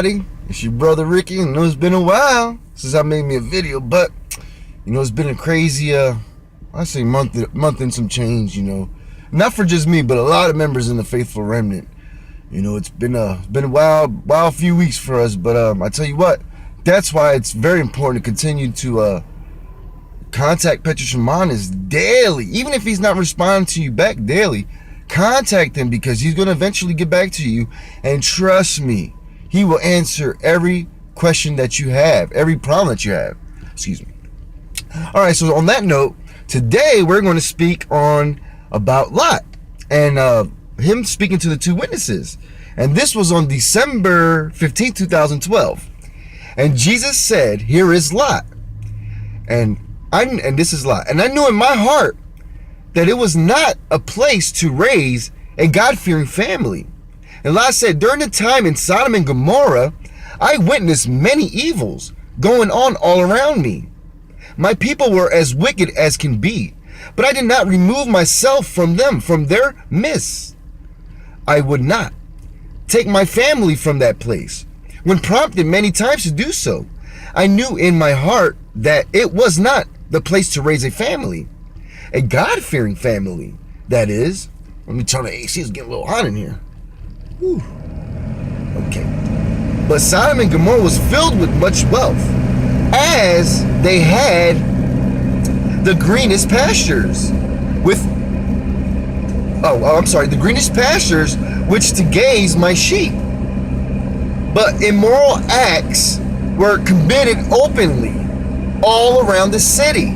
It's your brother Ricky. I know it's been a while since I made me a video, but it's been a crazy I say month and some change, not for just me, but a lot of members in the faithful remnant. It's been a wild few weeks for us, but I tell you what, that's why it's very important to continue to contact Pt.1 daily. Even if he's not responding to you back daily, contact him, because he's going to eventually get back to you, and trust me, he will answer every question that you have, every problem that you have. Excuse me. All right, so on that note, today we're going to speak about Lot and him speaking to the two witnesses. And this was on December 15th, 2012. And Jesus said, "Here is Lot." And this is Lot. And I knew in my heart that it was not a place to raise a God-fearing family. And Lot said, "During the time in Sodom and Gamora, I witnessed many evils going on all around me. My people were as wicked as can be, but I did not remove myself from them, from their midst. I would not take my family from that place. When prompted many times to do so, I knew in my heart that it was not the place to raise a family, a God-fearing family, that is." Let me turn the AC, it's getting a little hot in here. Whew. Okay. "But Sodom and Gomorrah was filled with much wealth, as they had the greenest pastures the greenest pastures which to gaze my sheep. But immoral acts were committed openly all around the city.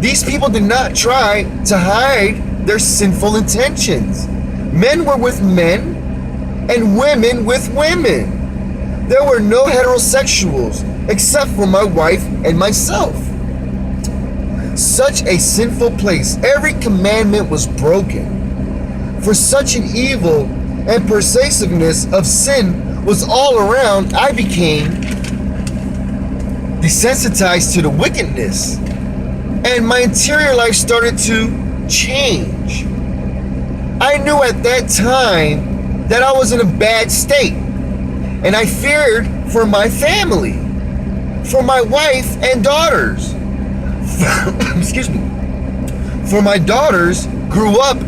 These people did not try to hide their sinful intentions. Men were with men and women with women. There were no heterosexuals except for my wife and myself. Such a sinful place. Every commandment was broken. For such an evil and pervasiveness of sin was all around, I became desensitized to the wickedness, and my interior life started to change. I knew at that time that I was in a bad state, and I feared for my family, for my wife and daughters. Excuse me. For my daughters grew up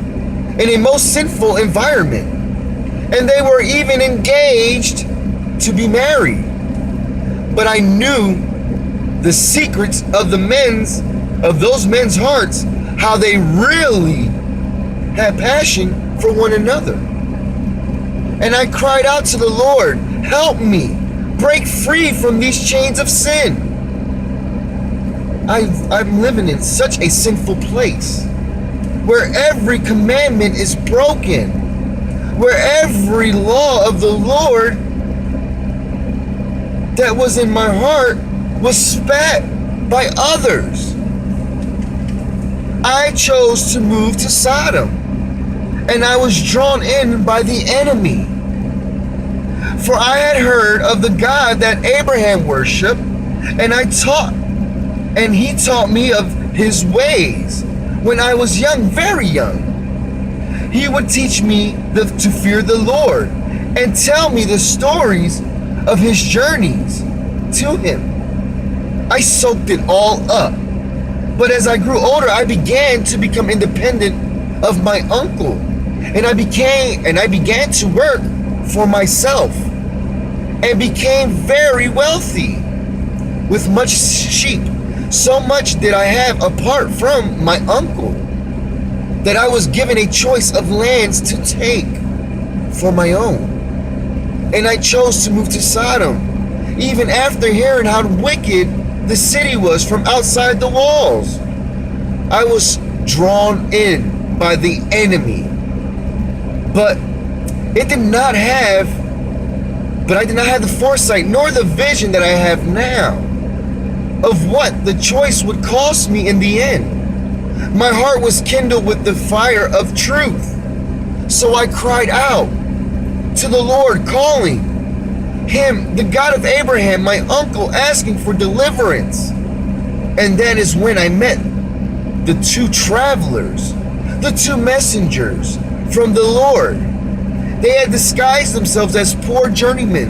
in a most sinful environment, and they were even engaged to be married. But I knew the secrets of those men's hearts, how they really had passion for one another. And I cried out to the Lord, "Help me break free from these chains of sin." I'm living in such a sinful place, where every commandment is broken, where every law of the Lord that was in my heart was spat by others. I chose to move to Sodom, and I was drawn in by the enemy. For I had heard of the God that Abraham worshiped, and he taught me of his ways when I was young, very young. He would teach me to fear the Lord and tell me the stories of his journeys to him. I soaked it all up. But as I grew older, I began to become independent of my uncle, and I began to work for myself and became very wealthy with much sheep. So much did I have apart from my uncle that I was given a choice of lands to take for my own. And I chose to move to Sodom, even after hearing how wicked the city was from outside the walls. I was drawn in by the enemy, but I did not have the foresight nor the vision that I have now of what the choice would cost me in the end. My heart was kindled with the fire of truth, so I cried out to the Lord, calling him the God of Abraham, my uncle, asking for deliverance. And that is when I met the two travelers, the two messengers from the Lord. They had disguised themselves as poor journeymen